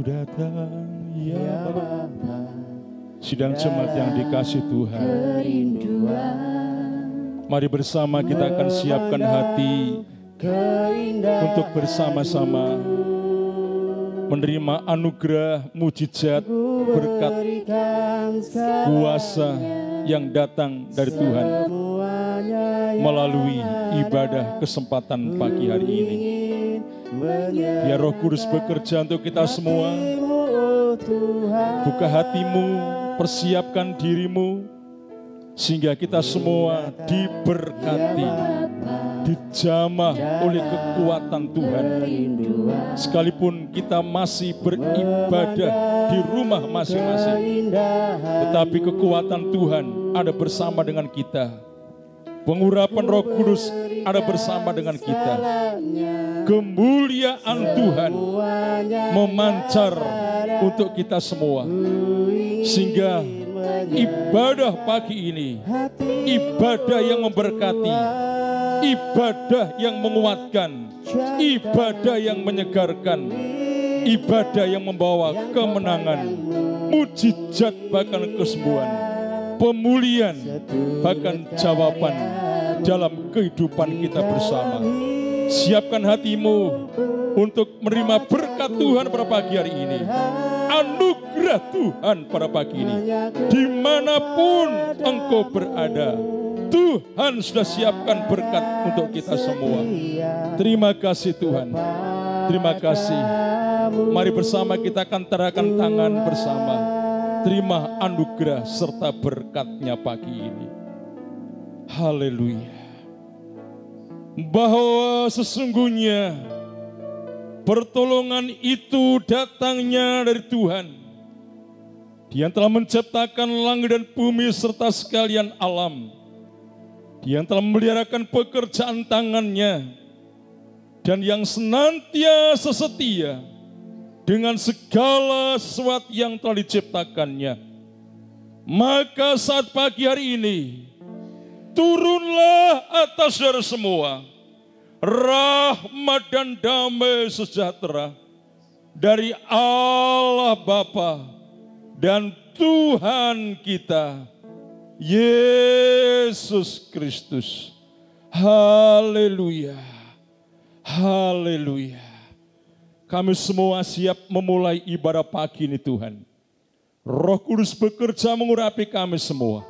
datang ya Bapa. Sidang jemaat yang dikasih Tuhan, mari bersama kita akan siapkan hati untuk bersama-sama menerima anugerah, mujizat, berkat, kuasa yang datang dari Tuhan melalui ibadah kesempatan pagi hari ini. Biar Roh Kudus bekerja untuk kita semua. Buka hatimu, persiapkan dirimu, sehingga kita semua diberkati, dijamah oleh kekuatan Tuhan. Sekalipun kita masih beribadah di rumah masing-masing, tetapi kekuatan Tuhan ada bersama dengan kita. Pengurapan Roh Kudus ada bersama dengan kita. Kemuliaan Tuhan memancar untuk kita semua, sehingga ibadah pagi ini, ibadah yang memberkati, ibadah yang menguatkan, ibadah yang menyegarkan, ibadah yang membawa kemenangan, mujizat bahkan kesembuhan, pemulihan bahkan jawaban dalam kehidupan kita bersama. Siapkan hatimu untuk menerima berkat Tuhan pada pagi hari ini. Anugerah Tuhan pada pagi ini. Dimanapun engkau berada, Tuhan sudah siapkan berkat untuk kita semua. Terima kasih Tuhan. Terima kasih. Mari bersama kita akan terakan tangan bersama. Terima anugerah serta berkatnya pagi ini. Haleluya. Bahwa sesungguhnya pertolongan itu datangnya dari Tuhan. Dia telah menciptakan langit dan bumi serta sekalian alam. Dia telah memeliharakan pekerjaan tangannya, dan yang senantiasa setia dengan segala sesuatu yang telah diciptakannya. Maka saat pagi hari ini, turunlah atas saudara semua rahmat dan damai sejahtera dari Allah Bapa dan Tuhan kita Yesus Kristus. Haleluya. Haleluya. Kami semua siap memulai ibadah pagi ini Tuhan. Roh Kudus bekerja mengurapi kami semua.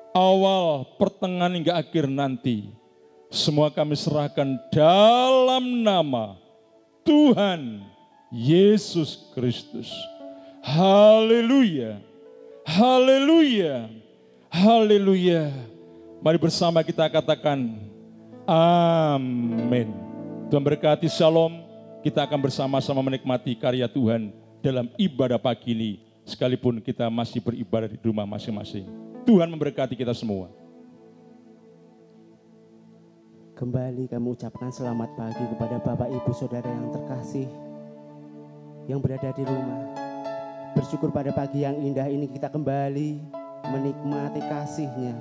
Awal, pertengahan hingga akhir nanti, semua kami serahkan dalam nama Tuhan Yesus Kristus. Haleluya. Haleluya. Haleluya. Mari bersama kita katakan amin. Tuhan berkati, shalom. Kita akan bersama-sama menikmati karya Tuhan dalam ibadah pagi ini, sekalipun kita masih beribadah di rumah masing-masing. Tuhan memberkati kita semua. Kembali kami ucapkan selamat pagi kepada Bapak Ibu Saudara yang terkasih yang berada di rumah. Bersyukur pada pagi yang indah ini kita kembali menikmati kasih-Nya,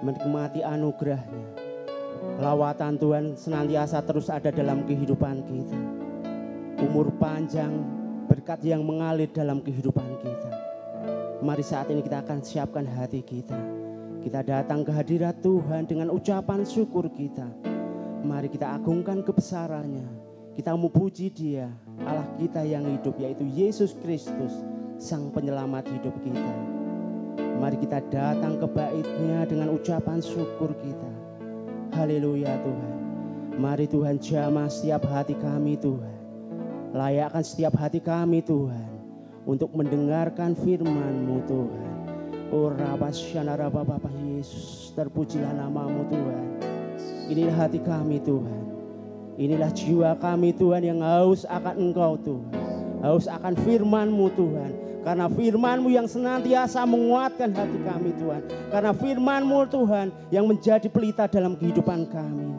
menikmati anugerah-Nya. Lawatan Tuhan senantiasa terus ada dalam kehidupan kita. Umur panjang, berkat yang mengalir dalam kehidupan kita. Mari saat ini kita akan siapkan hati kita. Kita datang ke hadirat Tuhan dengan ucapan syukur kita. Mari kita agungkan kebesaran-Nya. Kita memuji Dia, Allah kita yang hidup, yaitu Yesus Kristus, Sang Penyelamat hidup kita. Mari kita datang ke bait-Nya dengan ucapan syukur kita. Haleluya Tuhan. Mari Tuhan jamah setiap hati kami Tuhan. Layakkan setiap hati kami Tuhan untuk mendengarkan firman-Mu Tuhan. Oh Rabasyana Bapak Yesus, terpujilah nama-Mu Tuhan. Inilah hati kami Tuhan. Inilah jiwa kami Tuhan yang haus akan Engkau Tuhan. Haus akan firman-Mu Tuhan. Karena firman-Mu yang senantiasa menguatkan hati kami Tuhan. Karena firman-Mu Tuhan yang menjadi pelita dalam kehidupan kami.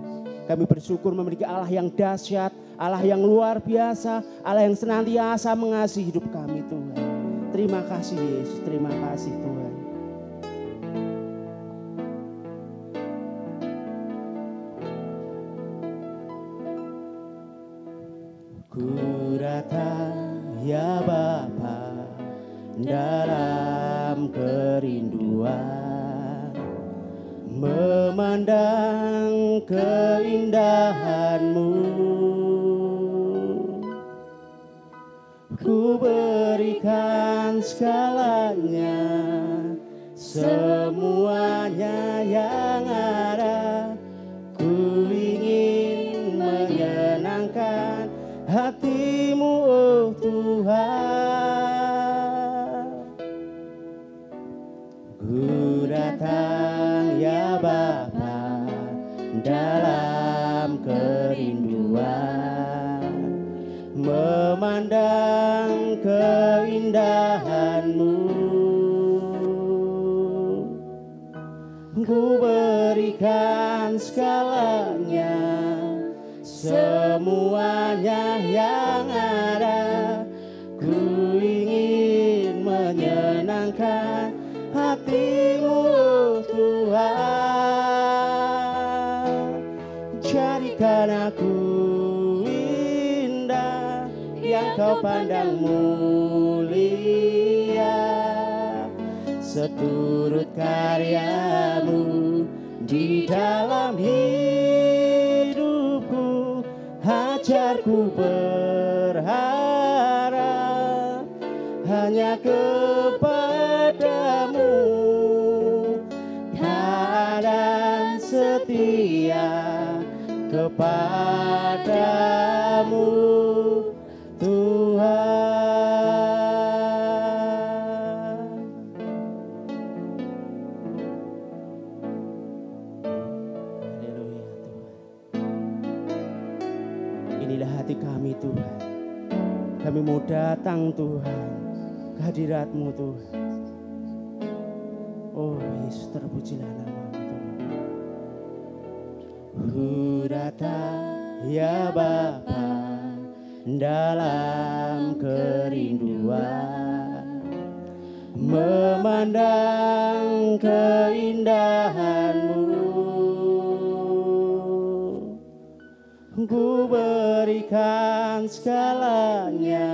Kami bersyukur memiliki Allah yang dahsyat, Allah yang luar biasa, Allah yang senantiasa mengasihi hidup kami Tuhan. Terima kasih Yesus, terima kasih Tuhan. Ku datang ya Bapa, dalam kerinduan memandang keindahan-Mu. Ku berikan segalanya, semuanya yang ada. Ku ingin menyenangkan hati-Mu, oh Tuhan. Ku datang ya Bapa, dalam kerinduan memandang keindahan-Mu. Ku berikan segalanya, semuanya yang ada. Ku ingin menyenangkan hati-Mu, Tuhan. Jadikan aku indah yang Kau pandang mulia, seturut karya-Mu di dalam hidupku. Ajarku berharap hanya kepada-Mu, dan setia kepada-Mu, Tuhan. Haleluya Tuhan. Inilah hati kami Tuhan. Kami mau datang Tuhan ke hadirat-Mu Tuhan. Oh Yesus, terpujilah nama-Mu Tuhan. Ku datang ya Bapa, dalam kerinduan memandang keindahan-Mu. Ku berikan segalanya,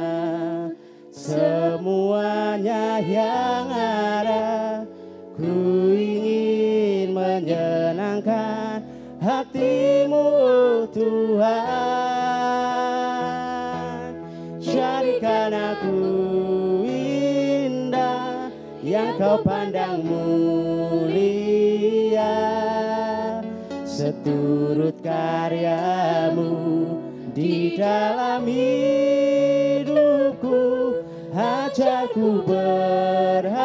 semuanya yang ada. Ku ingin menyenangkan hati-Mu, Tuhan. Jadikan aku indah yang Kau pandang mulia, seturut karya-Mu di dalam hidupku. Ajarku berharap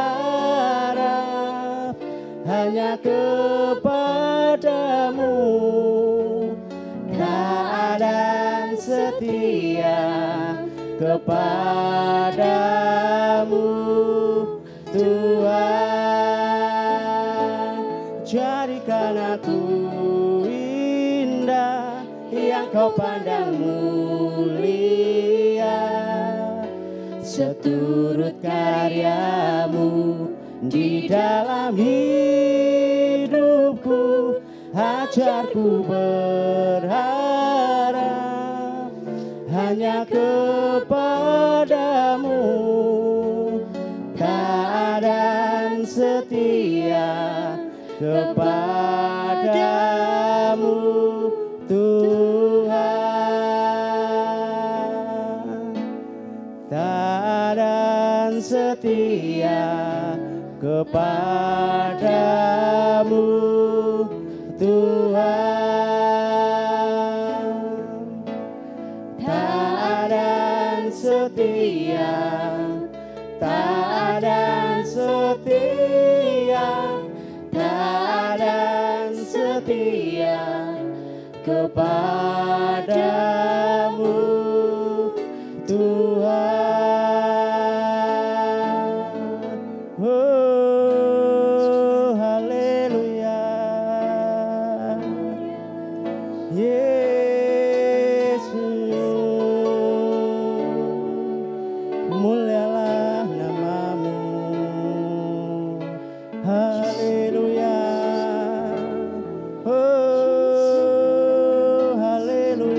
hanya kepada-Mu, dan setia kepada-Mu, Tuhan. Jadikan aku indah yang Kau pandang mulia, seturut karya-Mu di dalam hidupku. Ajarku berharap hanya kepada-Mu, dan setia kepada-Mu, Tuhan. Dan setia kepada-Mu, Tuhan. Taat dan setia, taat dan setia, taat dan setia kepada-Mu, Tuhan. Oh, haleluya. Yesus, mulialah nama-Mu. Haleluya. Oh, haleluya.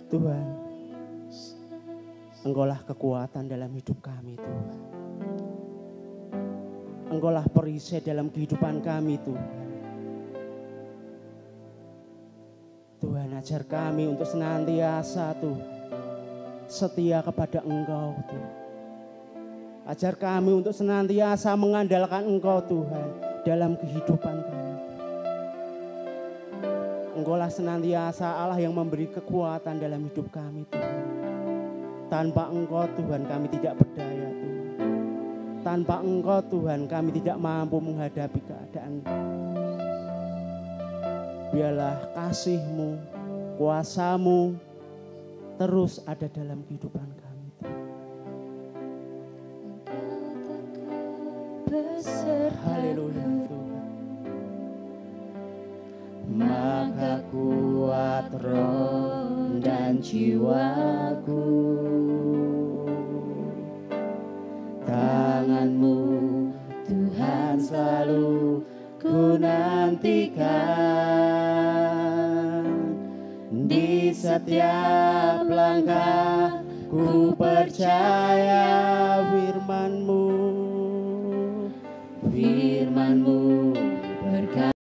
Tuhan, Engkaulah kekuatan dalam hidup kami Tuhan. Engkaulah perisai dalam kehidupan kami Tuhan. Tuhan, ajar kami untuk senantiasa Tuhan setia kepada Engkau Tuhan. Ajar kami untuk senantiasa mengandalkan Engkau Tuhan dalam kehidupan kami. Engkaulah senantiasa Allah yang memberi kekuatan dalam hidup kami Tuhan. Tanpa Engkau Tuhan kami tidak berdaya Tuhan. Tanpa Engkau Tuhan kami tidak mampu menghadapi keadaan. Biarlah kasih-Mu, kuasa-Mu terus ada dalam kehidupan kami Tuhan. Haleluya Tuhan. Maka kuat roh dan jiwaku, tangan-Mu Tuhan selalu ku nantikan. Di setiap langkah ku percaya firman-Mu, firman-Mu berkata.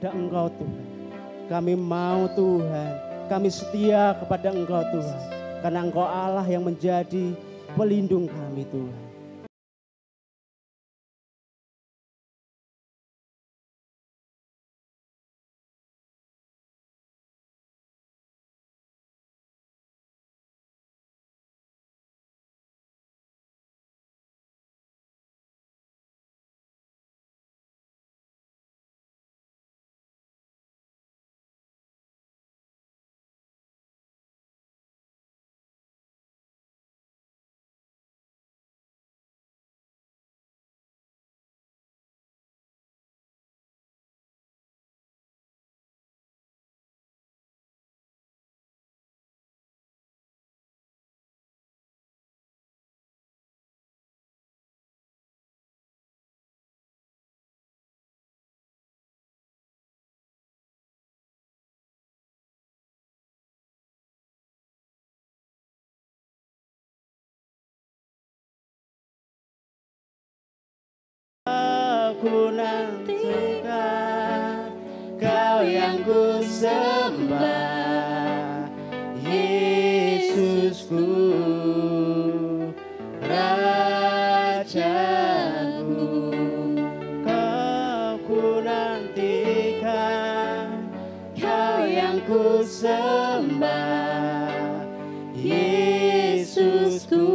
Kepada Engkau Tuhan, kami mau Tuhan, kami setia kepada Engkau Tuhan, karena Engkau Allah yang menjadi pelindung kami Tuhan. Aku nantikan Kau yang ku sembah, Yesusku, Rajaku. Kau ku nantikan, Kau yang ku sembah, Yesusku.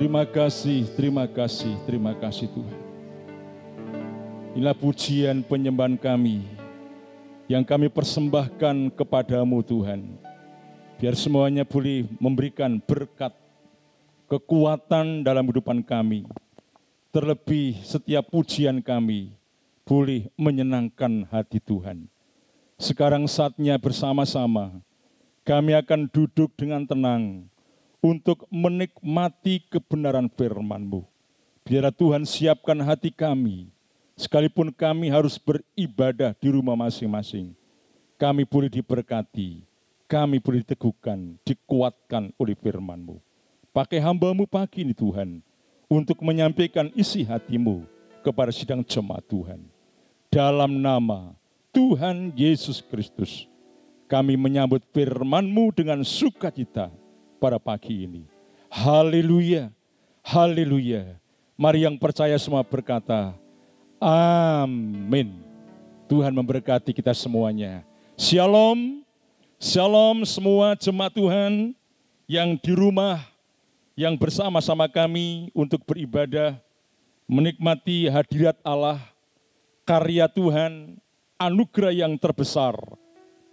Terima kasih Tuhan. Inilah pujian penyembahan kami yang kami persembahkan kepadamu Tuhan. Biar semuanya boleh memberikan berkat, kekuatan dalam kehidupan kami. Terlebih setiap pujian kami boleh menyenangkan hati Tuhan. Sekarang saatnya bersama-sama kami akan duduk dengan tenang untuk menikmati kebenaran firman-Mu. Biar Tuhan siapkan hati kami, sekalipun kami harus beribadah di rumah masing-masing. Kami boleh diberkati, kami boleh diteguhkan, dikuatkan oleh firman-Mu. Pakai hamba-Mu pagi ini Tuhan, untuk menyampaikan isi hati-Mu kepada sidang jemaat Tuhan. Dalam nama Tuhan Yesus Kristus, kami menyambut firman-Mu dengan sukacita pada pagi ini. Haleluya, haleluya. Mari yang percaya semua berkata, amin. Tuhan memberkati kita semuanya. Shalom, shalom semua jemaat Tuhan yang di rumah, yang bersama-sama kami untuk beribadah, menikmati hadirat Allah, karya Tuhan, anugerah yang terbesar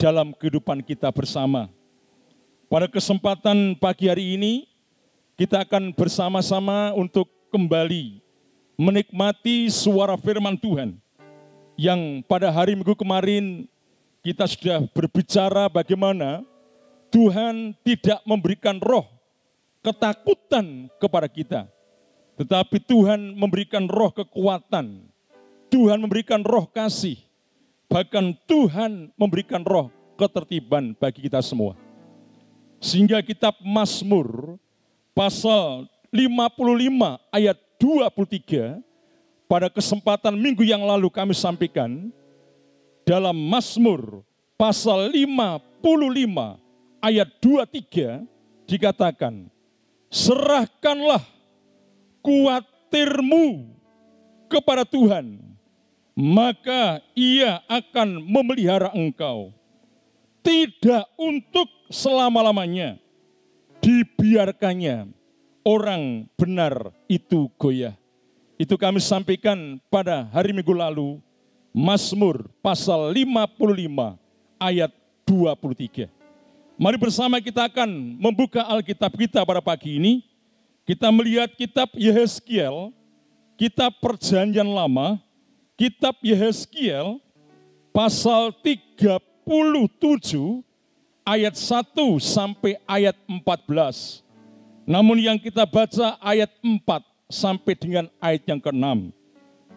dalam kehidupan kita bersama. Pada kesempatan pagi hari ini, kita akan bersama-sama untuk kembali menikmati suara firman Tuhan. Yang pada hari Minggu kemarin, kita sudah berbicara bagaimana Tuhan tidak memberikan roh ketakutan kepada kita. Tetapi Tuhan memberikan roh kekuatan. Tuhan memberikan roh kasih. Bahkan Tuhan memberikan roh ketertiban bagi kita semua. Sehingga kitab Mazmur pasal 55 ayat 23 pada kesempatan minggu yang lalu kami sampaikan dalam Mazmur pasal 55 ayat 23 dikatakan, serahkanlah kuatirmu kepada Tuhan, maka Ia akan memelihara engkau. Tidak untuk selama-lamanya dibiarkannya orang benar itu goyah. Itu kami sampaikan pada hari Minggu lalu, Mazmur pasal 55 ayat 23. Mari bersama kita akan membuka Alkitab kita pada pagi ini. Kita melihat kitab Yehezkiel, kitab Perjanjian Lama, kitab Yehezkiel pasal 37 ayat 1 sampai ayat 14. Namun yang kita baca ayat 4 sampai dengan ayat yang ke-6.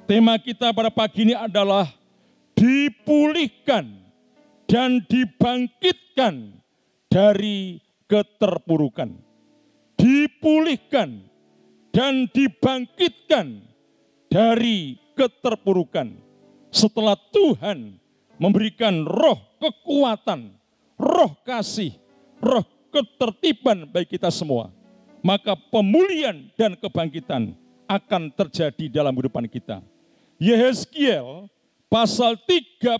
Tema kita pada pagi ini adalah dipulihkan dan dibangkitkan dari keterpurukan. Dipulihkan dan dibangkitkan dari keterpurukan. Setelah Tuhan memberikan roh kekuatan, roh kasih, roh ketertiban bagi kita semua, maka pemulihan dan kebangkitan akan terjadi dalam kehidupan kita. Yehezkiel pasal 37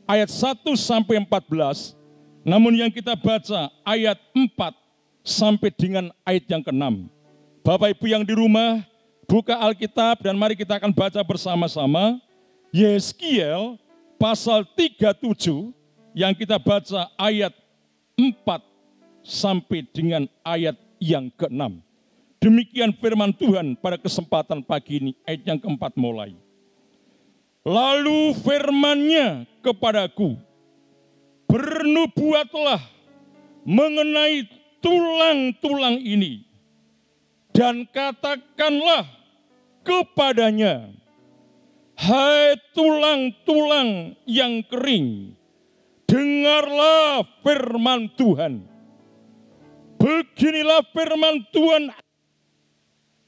ayat 1 sampai 14, namun yang kita baca ayat 4 sampai dengan ayat yang ke-6. Bapak Ibu yang di rumah, buka Alkitab dan mari kita akan baca bersama-sama Yehezkiel pasal 37 yang kita baca ayat 4 sampai dengan ayat yang ke-6. Demikian firman Tuhan pada kesempatan pagi ini, ayat yang ke-4 mulai. Lalu firman-Nya kepadaku, bernubuatlah mengenai tulang-tulang ini, dan katakanlah kepadanya, hai tulang-tulang yang kering, dengarlah firman Tuhan. Beginilah firman Tuhan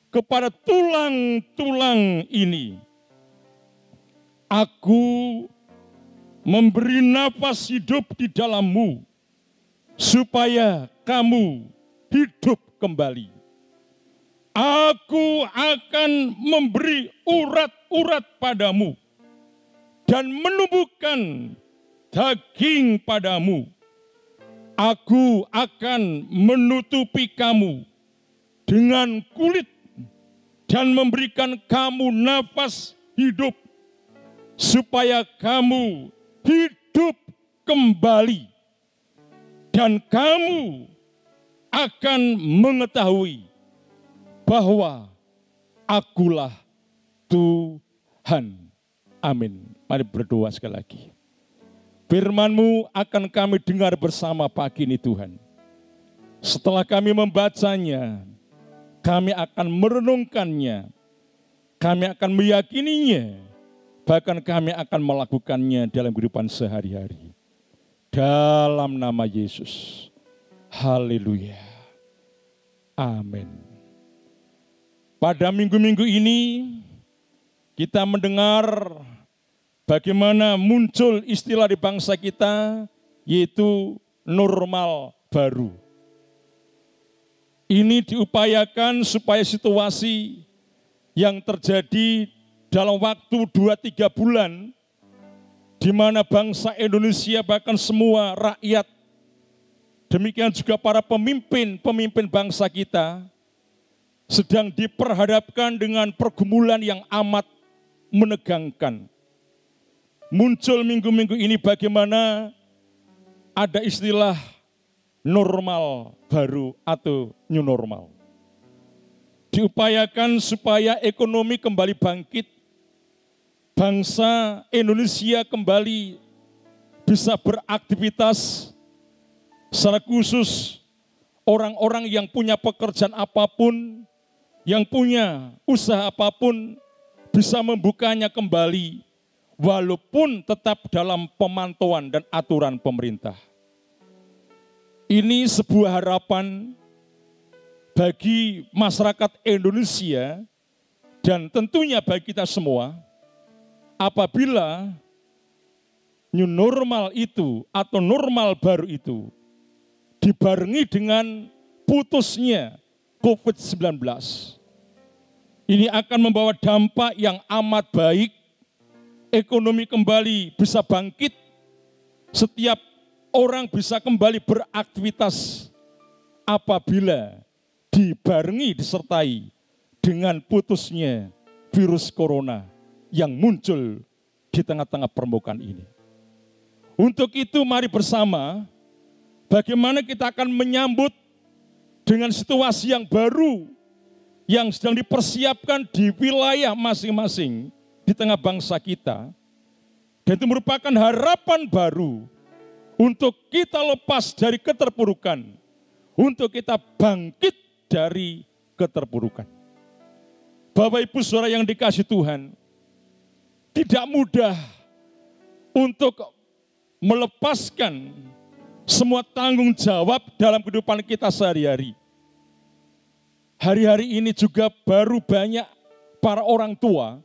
kepada tulang-tulang ini. Aku memberi nafas hidup di dalammu, supaya kamu hidup kembali. Aku akan memberi urat-urat padamu, dan menumbuhkan daging padamu. Aku akan menutupi kamu dengan kulit, dan memberikan kamu nafas hidup, supaya kamu hidup kembali, dan kamu akan mengetahui bahwa Akulah Tuhan. Amin. Mari berdoa sekali lagi. Firman-Mu akan kami dengar bersama pagi ini Tuhan. Setelah kami membacanya, kami akan merenungkannya, kami akan meyakininya, bahkan kami akan melakukannya dalam kehidupan sehari-hari. Dalam nama Yesus. Haleluya. Amin. Pada minggu-minggu ini kita mendengar bagaimana muncul istilah di bangsa kita, yaitu normal baru. Ini diupayakan supaya situasi yang terjadi dalam waktu 2-3 bulan, di mana bangsa Indonesia bahkan semua rakyat, demikian juga para pemimpin bangsa kita, sedang diperhadapkan dengan pergumulan yang amat menegangkan. Muncul minggu-minggu ini bagaimana ada istilah normal baru atau new normal. Diupayakan supaya ekonomi kembali bangkit, bangsa Indonesia kembali bisa beraktivitas, secara khusus orang-orang yang punya pekerjaan apapun, yang punya usaha apapun bisa membukanya kembali, walaupun tetap dalam pemantauan dan aturan pemerintah. Ini sebuah harapan bagi masyarakat Indonesia dan tentunya bagi kita semua, apabila new normal itu atau normal baru itu dibarengi dengan putusnya COVID-19. Ini akan membawa dampak yang amat baik, ekonomi kembali bisa bangkit, setiap orang bisa kembali beraktivitas apabila dibarengi, disertai dengan putusnya virus corona yang muncul di tengah-tengah permukaan ini. Untuk itu mari bersama, bagaimana kita akan menyambut dengan situasi yang baru yang sedang dipersiapkan di wilayah masing-masing di tengah bangsa kita. Dan itu merupakan harapan baru untuk kita lepas dari keterpurukan, untuk kita bangkit dari keterpurukan. Bapak Ibu Saudara yang dikasihi Tuhan, tidak mudah untuk melepaskan semua tanggung jawab dalam kehidupan kita sehari-hari. Hari-hari ini juga baru banyak para orang tua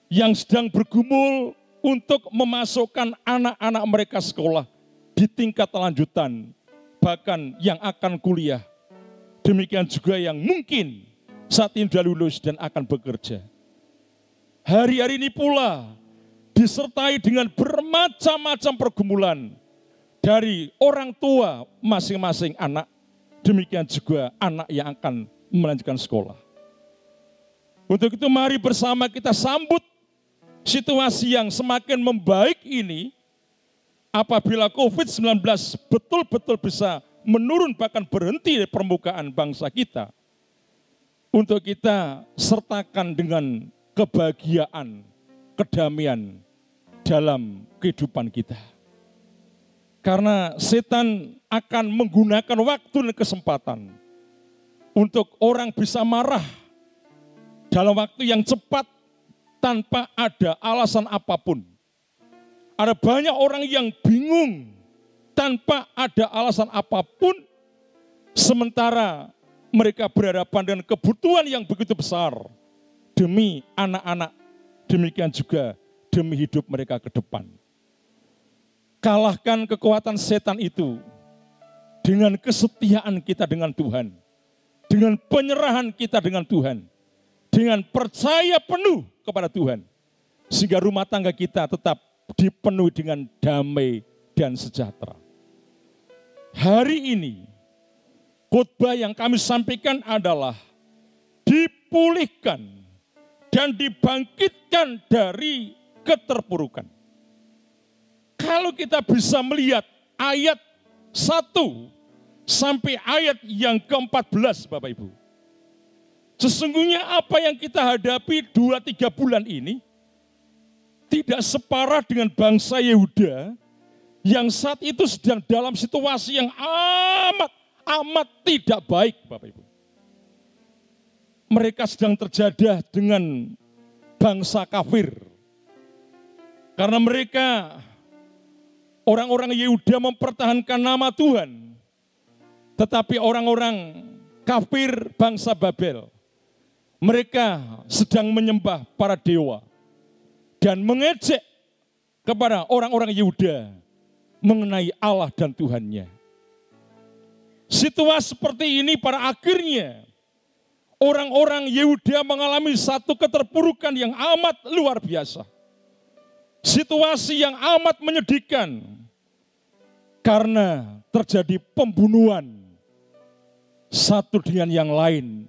yang sedang bergumul untuk memasukkan anak-anak mereka sekolah di tingkat lanjutan, bahkan yang akan kuliah. Demikian juga yang mungkin saat ini sudah lulus dan akan bekerja. Hari-hari ini pula disertai dengan bermacam-macam pergumulan dari orang tua masing-masing anak, demikian juga anak yang akan melanjutkan sekolah. Untuk itu mari bersama kita sambut situasi yang semakin membaik ini, apabila COVID-19 betul-betul bisa menurun bahkan berhenti dari permukaan bangsa kita, untuk kita sertakan dengan kebahagiaan, kedamaian dalam kehidupan kita. Karena setan akan menggunakan waktu dan kesempatan untuk orang bisa marah dalam waktu yang cepat tanpa ada alasan apapun. Ada banyak orang yang bingung tanpa ada alasan apapun, sementara mereka berhadapan dengan kebutuhan yang begitu besar demi anak-anak, demikian juga demi hidup mereka ke depan. Kalahkan kekuatan setan itu dengan kesetiaan kita dengan Tuhan, dengan penyerahan kita dengan Tuhan, dengan percaya penuh kepada Tuhan, sehingga rumah tangga kita tetap dipenuhi dengan damai dan sejahtera. Hari ini, khotbah yang kami sampaikan adalah dipulihkan dan dibangkitkan dari keterpurukan. Kalau kita bisa melihat ayat 1 sampai ayat yang ke-14 Bapak Ibu. Sesungguhnya apa yang kita hadapi 2-3 bulan ini tidak separah dengan bangsa Yehuda yang saat itu sedang dalam situasi yang amat tidak baik Bapak Ibu. Mereka sedang terjadah dengan bangsa kafir. Karena mereka, orang-orang Yehuda mempertahankan nama Tuhan. Tetapi orang-orang kafir bangsa Babel, mereka sedang menyembah para dewa. Dan mengejek kepada orang-orang Yehuda mengenai Allah dan Tuhannya. Situasi seperti ini pada akhirnya orang-orang Yehuda mengalami satu keterpurukan yang amat luar biasa. Situasi yang amat menyedihkan karena terjadi pembunuhan satu dengan yang lain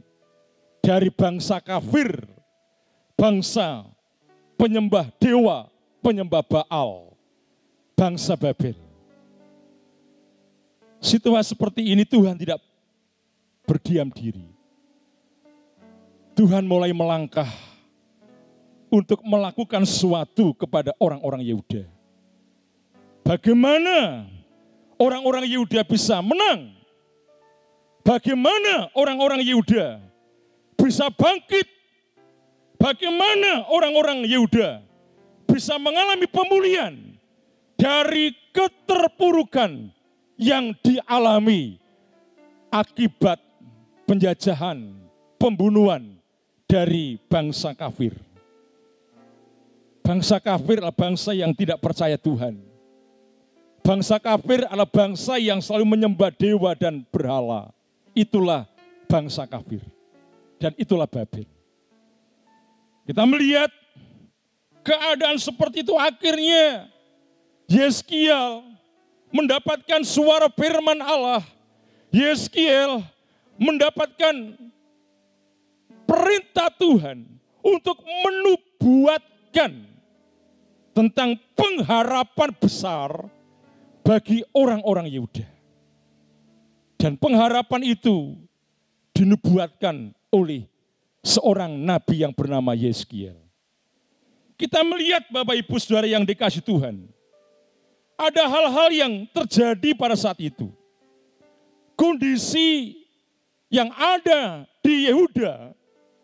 dari bangsa kafir, bangsa penyembah dewa, penyembah Baal, bangsa Babel. Situasi seperti ini Tuhan tidak berdiam diri. Tuhan mulai melangkah untuk melakukan sesuatu kepada orang-orang Yehuda. Bagaimana orang-orang Yehuda bisa menang? Bagaimana orang-orang Yehuda bisa bangkit? Bagaimana orang-orang Yehuda bisa mengalami pemulihan dari keterpurukan yang dialami akibat penjajahan, pembunuhan dari bangsa kafir. Bangsa kafir adalah bangsa yang tidak percaya Tuhan. Bangsa kafir adalah bangsa yang selalu menyembah dewa dan berhala. Itulah bangsa kafir. Dan itulah Babel. Kita melihat keadaan seperti itu akhirnya Yeskiel mendapatkan suara firman Allah. Yeskiel mendapatkan perintah Tuhan untuk menubuatkan tentang pengharapan besar bagi orang-orang Yehuda. Dan pengharapan itu dinubuatkan oleh seorang nabi yang bernama Yeskiel. Kita melihat Bapak Ibu Saudara yang dikasihi Tuhan. Ada hal-hal yang terjadi pada saat itu. Kondisi yang ada di Yehuda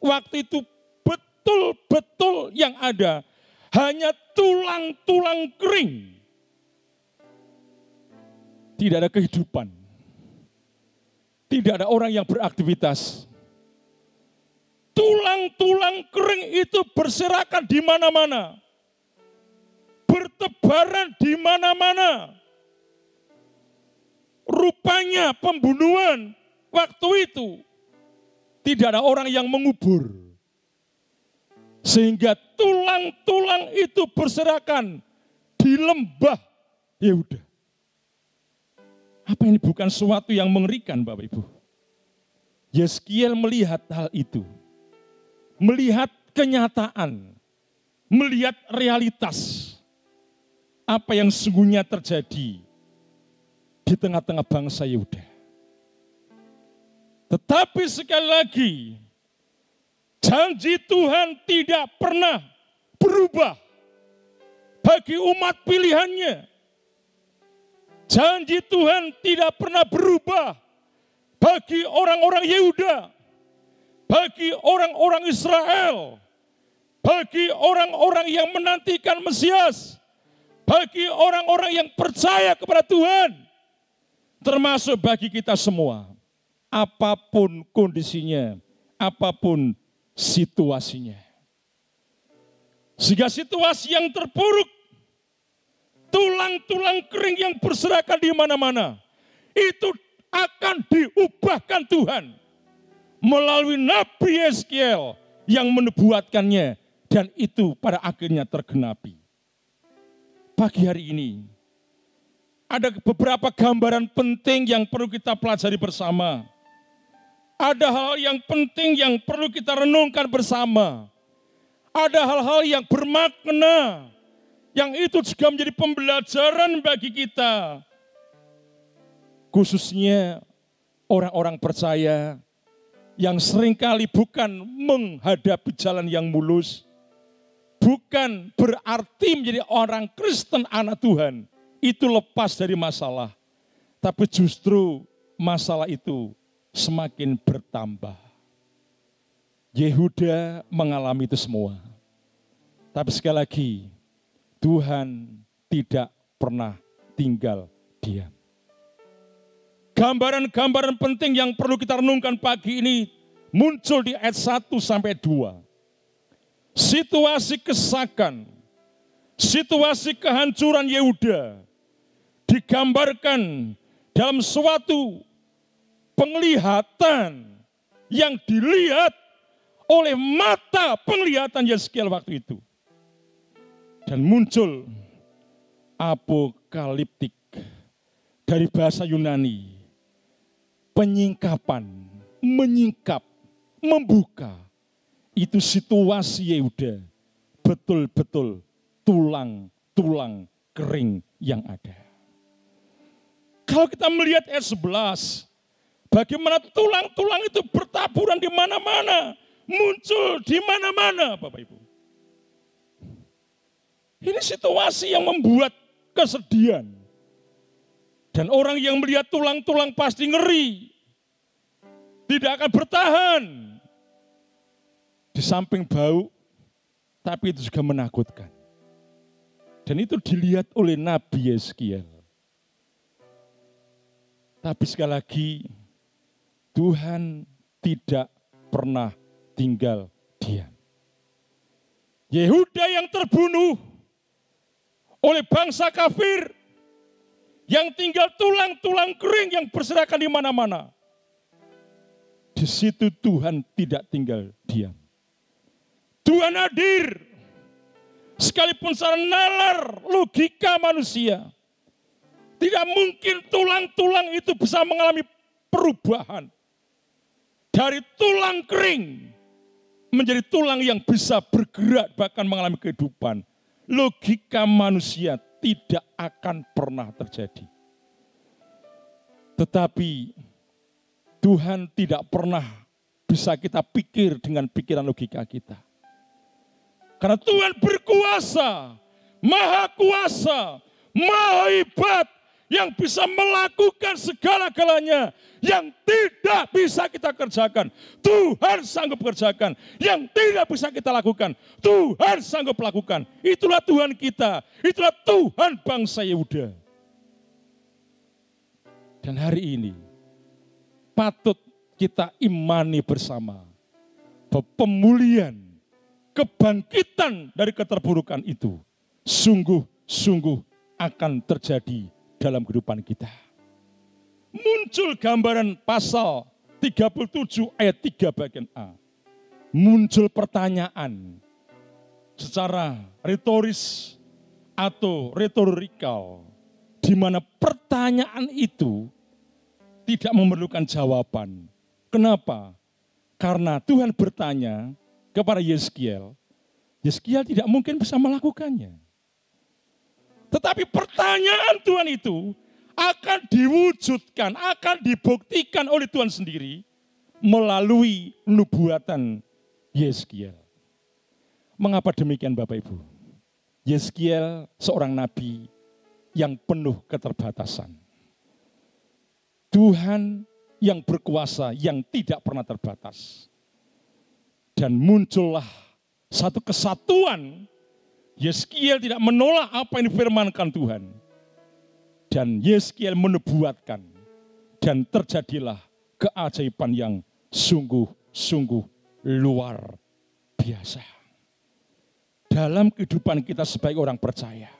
waktu itu betul-betul yang ada hanya tulang-tulang kering. Tidak ada kehidupan. Tidak ada orang yang beraktivitas. Tulang-tulang kering itu berserakan di mana-mana. Bertebaran di mana-mana. Rupanya pembunuhan waktu itu tidak ada orang yang mengubur. Sehingga tulang-tulang itu berserakan di lembah Yehuda. Apa ini bukan sesuatu yang mengerikan Bapak Ibu? Yeskiel melihat hal itu. Melihat kenyataan, melihat realitas apa yang sesungguhnya terjadi di tengah-tengah bangsa Yehuda. Tetapi sekali lagi, janji Tuhan tidak pernah berubah bagi umat pilihannya. Janji Tuhan tidak pernah berubah bagi orang-orang Yehuda. Bagi orang-orang Israel, bagi orang-orang yang menantikan Mesias, bagi orang-orang yang percaya kepada Tuhan, termasuk bagi kita semua, apapun kondisinya, apapun situasinya. Sehingga situasi yang terpuruk, tulang-tulang kering yang berserakan di mana-mana, itu akan diubahkan Tuhan melalui Nabi Yeskiel yang menubuatkannya, dan itu pada akhirnya tergenapi. Pagi hari ini ada beberapa gambaran penting yang perlu kita pelajari bersama. Ada hal yang penting yang perlu kita renungkan bersama. Ada hal-hal yang bermakna, yang itu juga menjadi pembelajaran bagi kita. Khususnya orang-orang percaya yang seringkali bukan menghadapi jalan yang mulus, bukan berarti menjadi orang Kristen anak Tuhan, itu lepas dari masalah. Tapi justru masalah itu semakin bertambah. Yehuda mengalami itu semua. Tapi sekali lagi, Tuhan tidak pernah tinggal diam. Gambaran-gambaran penting yang perlu kita renungkan pagi ini muncul di ayat 1 sampai 2. Situasi kesakan, situasi kehancuran Yehuda digambarkan dalam suatu penglihatan yang dilihat oleh mata penglihatan Yeskiel waktu itu. Dan muncul apokaliptik dari bahasa Yunani. Penyingkapan, menyingkap, membuka. Itu situasi Yehuda. Betul-betul tulang-tulang kering yang ada. Kalau kita melihat ayat 11, bagaimana tulang-tulang itu bertaburan di mana-mana. Muncul di mana-mana, Bapak Ibu. Ini situasi yang membuat kesedihan. Dan orang yang melihat tulang-tulang pasti ngeri. Tidak akan bertahan. Di samping bau, tapi itu juga menakutkan. Dan itu dilihat oleh Nabi Yeskiel. Tapi sekali lagi, Tuhan tidak pernah tinggal diam. Yehuda yang terbunuh oleh bangsa kafir, yang tinggal tulang-tulang kering yang berserakan di mana-mana. Di situ Tuhan tidak tinggal diam. Tuhan hadir, sekalipun secara nalar logika manusia. Tidak mungkin tulang-tulang itu bisa mengalami perubahan. Dari tulang kering menjadi tulang yang bisa bergerak bahkan mengalami kehidupan. Logika manusia tidak akan pernah terjadi. Tetapi Tuhan tidak pernah bisa kita pikir dengan pikiran logika kita. Karena Tuhan berkuasa, maha kuasa, maha hebat, yang bisa melakukan segala-galanya yang tidak bisa kita kerjakan. Tuhan sanggup kerjakan. Yang tidak bisa kita lakukan, Tuhan sanggup lakukan. Itulah Tuhan kita. Itulah Tuhan bangsa Yehuda. Dan hari ini patut kita imani bersama bahwa pemulihan, kebangkitan dari keterpurukan itu sungguh-sungguh akan terjadi dalam kehidupan kita. Muncul gambaran pasal 37 ayat 3 bagian A. Muncul pertanyaan secara retoris atau retorikal, di mana pertanyaan itu tidak memerlukan jawaban. Kenapa? Karena Tuhan bertanya kepada Yeskiel. Yeskiel tidak mungkin bisa melakukannya. Tetapi pertanyaan Tuhan itu akan diwujudkan, akan dibuktikan oleh Tuhan sendiri melalui nubuatan Yeskiel. Mengapa demikian Bapak Ibu? Yeskiel seorang nabi yang penuh keterbatasan. Tuhan yang berkuasa, yang tidak pernah terbatas. Dan muncullah satu kesatuan. Yeskiel tidak menolak apa yang difirmankan Tuhan. Dan Yeskiel menubuatkan. Dan terjadilah keajaiban yang sungguh-sungguh luar biasa. Dalam kehidupan kita sebagai orang percaya.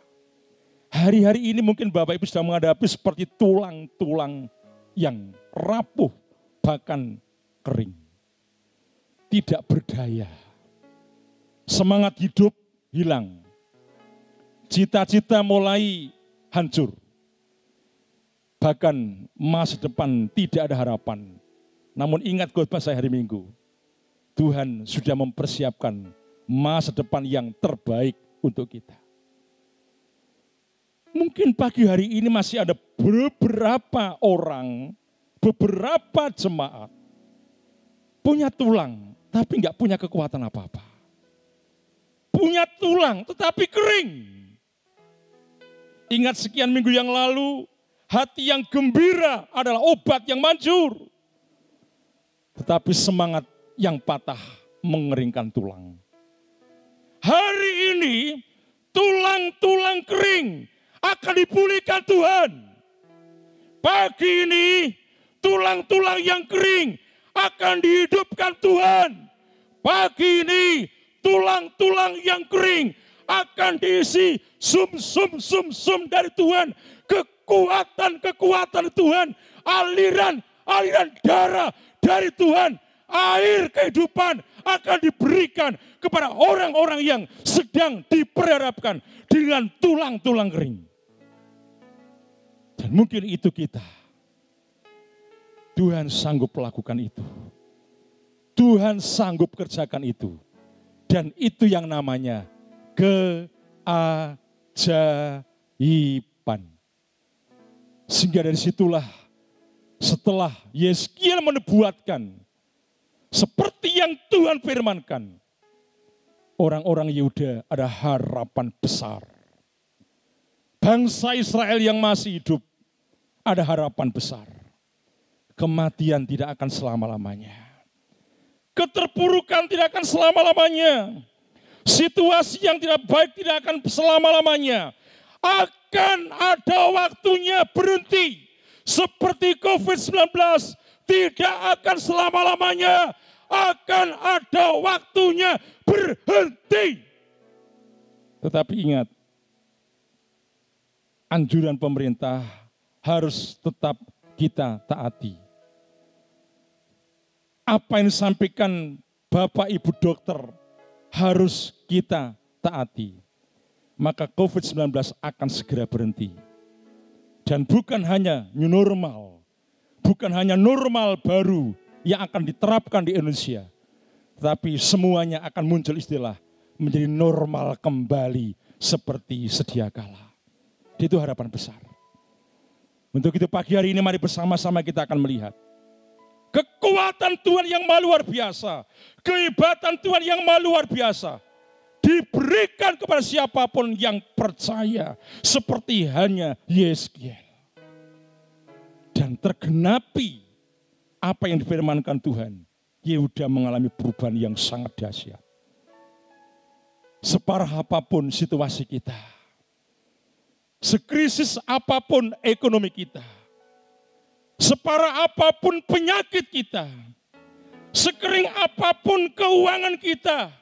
Hari-hari ini mungkin Bapak Ibu sedang menghadapi seperti tulang-tulang yang rapuh, bahkan kering. Tidak berdaya. Semangat hidup hilang. Cita-cita mulai hancur. Bahkan masa depan tidak ada harapan. Namun ingat khotbah saya hari Minggu. Tuhan sudah mempersiapkan masa depan yang terbaik untuk kita. Mungkin pagi hari ini masih ada beberapa orang, beberapa jemaat punya tulang, tapi nggak punya kekuatan apa-apa. Punya tulang, tetapi kering. Ingat sekian minggu yang lalu, hati yang gembira adalah obat yang manjur. Tetapi semangat yang patah mengeringkan tulang. Hari ini, tulang-tulang kering akan dipulihkan Tuhan. Pagi ini, tulang-tulang yang kering akan dihidupkan Tuhan. Pagi ini, tulang-tulang yang kering akan diisi sum-sum dari Tuhan. Kekuatan Tuhan, aliran darah dari Tuhan. Air kehidupan akan diberikan kepada orang-orang yang sedang diperhadapkan dengan tulang-tulang kering. Dan mungkin itu kita. Tuhan sanggup melakukan itu. Tuhan sanggup kerjakan itu. Dan itu yang namanya keajaiban. Sehingga dari situlah setelah Yeskiel menubuatkan seperti yang Tuhan firmankan, orang-orang Yehuda ada harapan besar. Bangsa Israel yang masih hidup ada harapan besar. Kematian tidak akan selama-lamanya. Keterpurukan tidak akan selama-lamanya. Situasi yang tidak baik tidak akan selama-lamanya. Akan ada waktunya berhenti. Seperti COVID-19 tidak akan selama-lamanya. Akan ada waktunya berhenti. Tetapi ingat, anjuran pemerintah harus tetap kita taati. Apa yang disampaikan Bapak Ibu dokter harus kita taati. Maka COVID-19 akan segera berhenti. Dan bukan hanya new normal, bukan hanya normal baru yang akan diterapkan di Indonesia, tapi semuanya akan muncul istilah menjadi normal kembali seperti sedia kala. Itu harapan besar. Untuk itu pagi hari ini mari bersama-sama kita akan melihat kekuatan Tuhan yang maha luar biasa, kehebatan Tuhan yang maha luar biasa diberikan kepada siapapun yang percaya seperti hanya Yeskiel. Dan tergenapi apa yang difirmankan Tuhan, Yehuda mengalami perubahan yang sangat dahsyat. Separah apapun situasi kita, sekrisis apapun ekonomi kita, separah apapun penyakit kita, sekering apapun keuangan kita,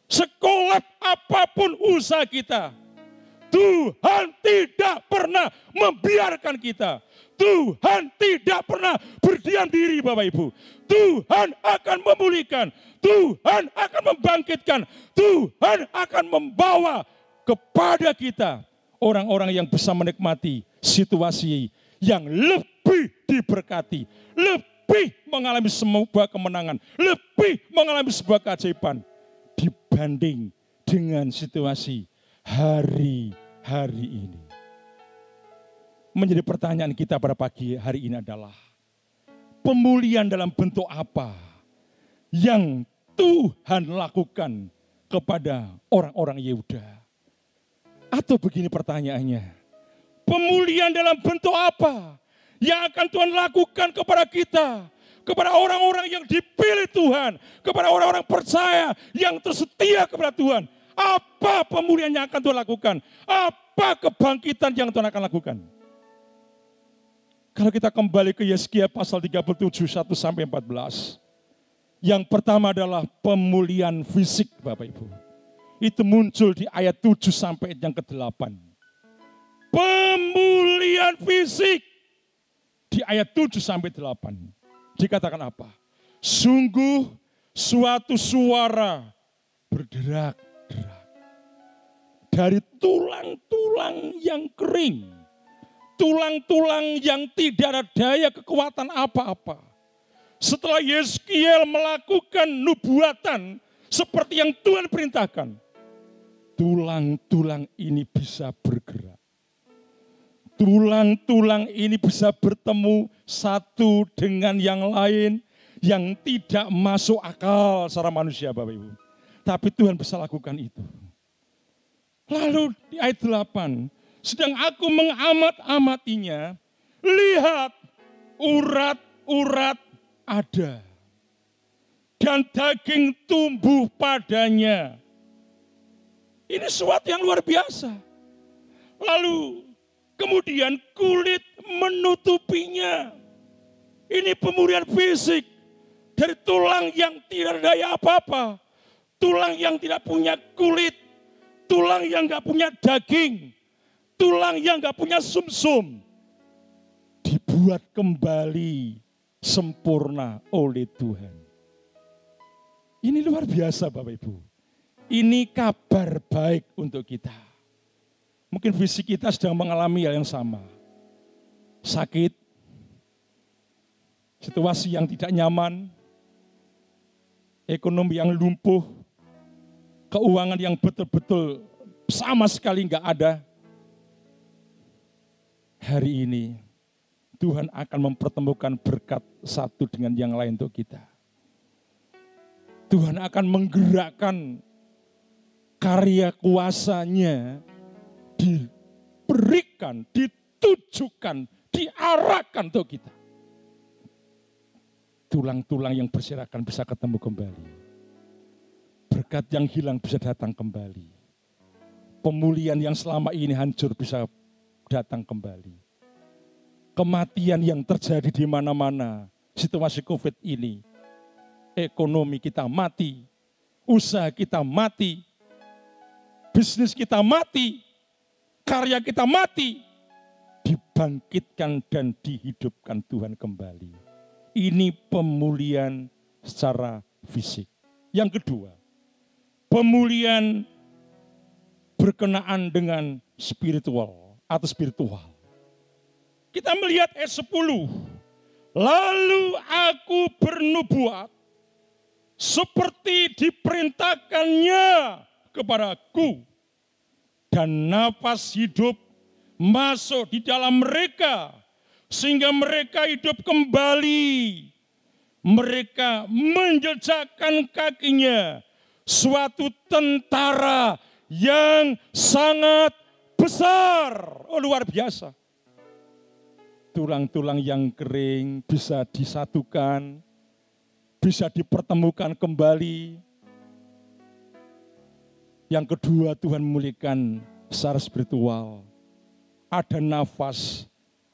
sekolap apapun usaha kita, Tuhan tidak pernah membiarkan kita. Tuhan tidak pernah berdiam diri Bapak Ibu. Tuhan akan memulihkan, Tuhan akan membangkitkan, Tuhan akan membawa kepada kita orang-orang yang bisa menikmati situasi yang lebih diberkati, lebih mengalami sebuah kemenangan, lebih mengalami sebuah keajaiban dibanding dengan situasi hari-hari ini. Menjadi pertanyaan kita pada pagi hari ini adalah pemulihan dalam bentuk apa yang Tuhan lakukan kepada orang-orang Yehuda? Atau begini pertanyaannya, pemulihan dalam bentuk apa yang akan Tuhan lakukan kepada kita, kepada orang-orang yang dipilih Tuhan, kepada orang-orang percaya yang tersetia kepada Tuhan? Apa pemulihan yang akan Tuhan lakukan? Apa kebangkitan yang Tuhan akan lakukan? Kalau kita kembali ke Yeskiel pasal 37, 1-14. Yang pertama adalah pemulihan fisik Bapak Ibu. Itu muncul di ayat 7 sampai yang ke-8. Pemulihan fisik. Di ayat 7 sampai 8. Dikatakan apa? Sungguh suatu suara berderak-derak. Dari tulang-tulang yang kering. Tulang-tulang yang tidak ada daya kekuatan apa-apa. Setelah Yeskiel melakukan nubuatan, seperti yang Tuhan perintahkan, tulang-tulang ini bisa bergerak. Tulang-tulang ini bisa bertemu satu dengan yang lain yang tidak masuk akal secara manusia, Bapak Ibu. Tapi Tuhan bisa lakukan itu. Lalu di ayat 8, sedang aku mengamat-amatinya, lihat urat-urat ada dan daging tumbuh padanya. Ini sesuatu yang luar biasa. Lalu kemudian kulit menutupinya. Ini pemulihan fisik dari tulang yang tidak ada daya apa-apa. Tulang yang tidak punya kulit. Tulang yang gak punya daging. Tulang yang gak punya sumsum. Dibuat kembali sempurna oleh Tuhan. Ini luar biasa Bapak Ibu. Ini kabar baik untuk kita. Mungkin fisik kita sedang mengalami hal yang sama. Sakit, situasi yang tidak nyaman, ekonomi yang lumpuh, keuangan yang betul-betul sama sekali enggak ada. Hari ini Tuhan akan mempertemukan berkat satu dengan yang lain untuk kita. Tuhan akan menggerakkan karya kuasa-Nya, diberikan, ditujukan, diarahkan untuk kita. Tulang-tulang yang berserakan bisa ketemu kembali. Berkat yang hilang bisa datang kembali. Pemulihan yang selama ini hancur bisa datang kembali. Kematian yang terjadi di mana-mana, situasi COVID ini, ekonomi kita mati, usaha kita mati, bisnis kita mati, karya kita mati, dibangkitkan dan dihidupkan Tuhan kembali. Ini pemulihan secara fisik. Yang kedua, pemulihan berkenaan dengan spiritual atau spiritual. Kita melihat ayat 10. Lalu aku bernubuat seperti diperintahkannya kepadaku. Dan nafas hidup masuk di dalam mereka. Sehingga mereka hidup kembali. Mereka menjejakkan kakinya. Suatu tentara yang sangat besar. Oh luar biasa. Tulang-tulang yang kering bisa disatukan. Bisa dipertemukan kembali. Yang kedua, Tuhan memulihkan secara spiritual. Ada nafas,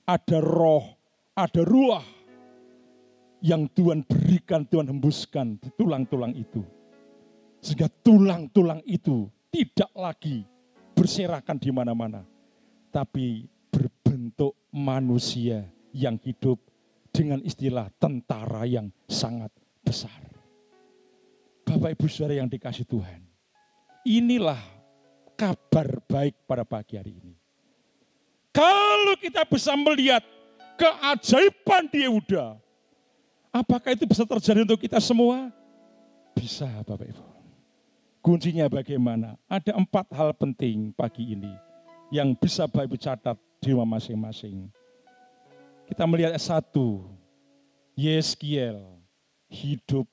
ada roh, ada ruah yang Tuhan berikan, Tuhan hembuskan di tulang-tulang itu. Sehingga tulang-tulang itu tidak lagi berserakan di mana-mana, tapi berbentuk manusia yang hidup dengan istilah tentara yang sangat besar. Bapak Ibu Saudara yang dikasihi Tuhan, inilah kabar baik pada pagi hari ini. Kalau kita bisa melihat keajaiban di Yehuda, apakah itu bisa terjadi untuk kita semua? Bisa Bapak Ibu. Kuncinya bagaimana? Ada 4 hal penting pagi ini yang bisa Bapak Ibu catat di rumah masing-masing. Kita melihat 1, Yeskiel hidup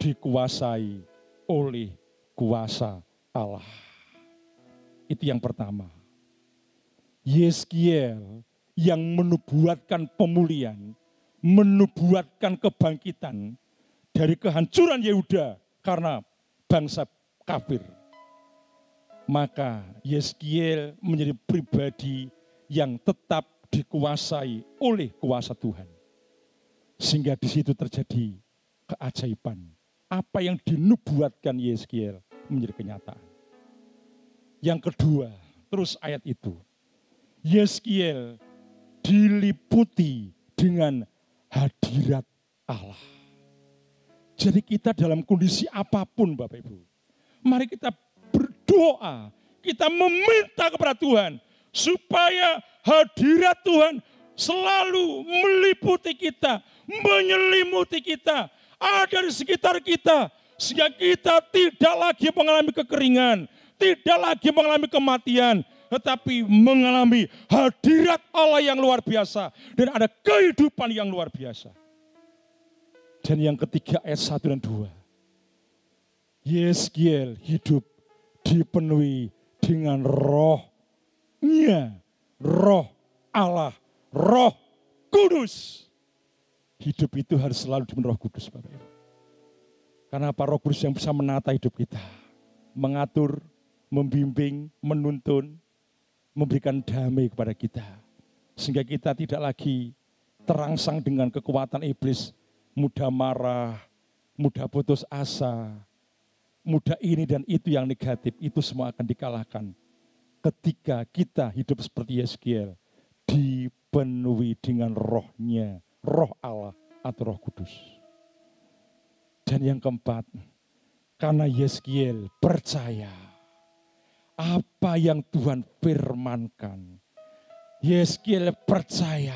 dikuasai oleh kuasa Allah. Itu yang pertama. Yeskiel yang menubuatkan pemulihan, menubuatkan kebangkitan dari kehancuran Yehuda karena bangsa kafir. Maka Yeskiel menjadi pribadi yang tetap dikuasai oleh kuasa Tuhan. Sehingga di situ terjadi keajaiban. Apa yang dinubuatkan Yeskiel menjadi kenyataan. Yang kedua, terus ayat itu. Yeskiel diliputi dengan hadirat Allah. Jadi kita dalam kondisi apapun Bapak Ibu, mari kita berdoa, kita meminta kepada Tuhan supaya hadirat Tuhan selalu meliputi kita, menyelimuti kita, ada di sekitar kita, Sehingga kita tidak lagi mengalami kekeringan, tidak lagi mengalami kematian, tetapi mengalami hadirat Allah yang luar biasa. Dan ada kehidupan yang luar biasa. Dan yang ketiga ayat 1 dan 2. Yeskiel hidup dipenuhi dengan rohnya. Roh Allah, roh kudus. Hidup itu harus selalu dipenuhi roh kudus, Bapak Ibu. Karena apa? Roh kudus yang bisa menata hidup kita. Mengatur, membimbing, menuntun, memberikan damai kepada kita. Sehingga kita tidak lagi terangsang dengan kekuatan iblis. Mudah marah, mudah putus asa, mudah ini dan itu yang negatif. Itu semua akan dikalahkan. Ketika kita hidup seperti Yeskiel. Dipenuhi dengan rohnya, roh Allah atau roh kudus. Dan yang keempat, karena Yeskiel percaya apa yang Tuhan firmankan. Yeskiel percaya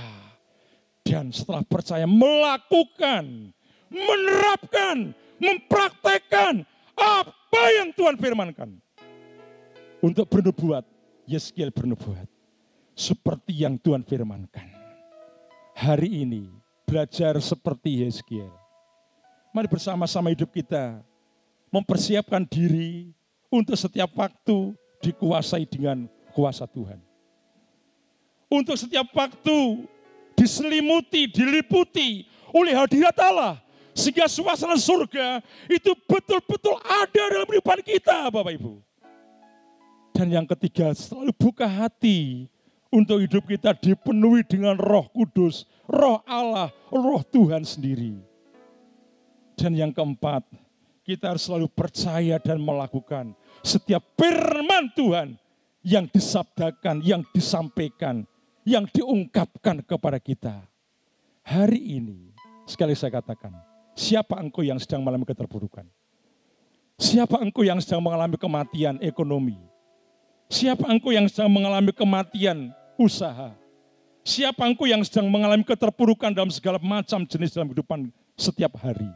dan setelah percaya melakukan, menerapkan, mempraktekkan apa yang Tuhan firmankan. Untuk bernubuat, Yeskiel bernubuat seperti yang Tuhan firmankan. Hari ini belajar seperti Yeskiel. Mari bersama-sama hidup kita mempersiapkan diri untuk setiap waktu dikuasai dengan kuasa Tuhan. Untuk setiap waktu diselimuti, diliputi oleh hadirat Allah. Sehingga suasana surga itu betul-betul ada dalam kehidupan kita, Bapak Ibu. Dan yang ketiga, selalu buka hati untuk hidup kita dipenuhi dengan roh kudus, roh Allah, roh Tuhan sendiri. Dan yang keempat, kita harus selalu percaya dan melakukan setiap firman Tuhan yang disabdakan, yang disampaikan, yang diungkapkan kepada kita. Hari ini, sekali saya katakan, siapa engkau yang sedang mengalami keterpurukan? Siapa engkau yang sedang mengalami kematian ekonomi? Siapa engkau yang sedang mengalami kematian usaha? Siapa engkau yang sedang mengalami keterpurukan dalam segala macam jenis dalam kehidupan setiap hari?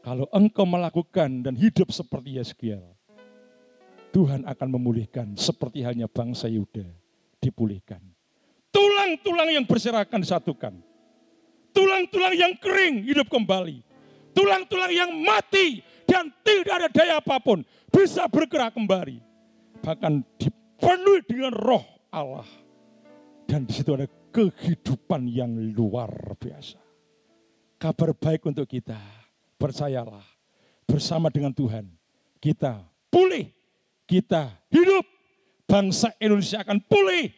Kalau engkau melakukan dan hidup seperti Yeskiel, Tuhan akan memulihkan seperti halnya bangsa Yuda dipulihkan. Tulang-tulang yang berserakan disatukan. Tulang-tulang yang kering hidup kembali. Tulang-tulang yang mati dan tidak ada daya apapun bisa bergerak kembali. Bahkan dipenuhi dengan roh Allah. Dan di situ ada kehidupan yang luar biasa. Kabar baik untuk kita. Percayalah, bersama dengan Tuhan, kita pulih, kita hidup. Bangsa Indonesia akan pulih,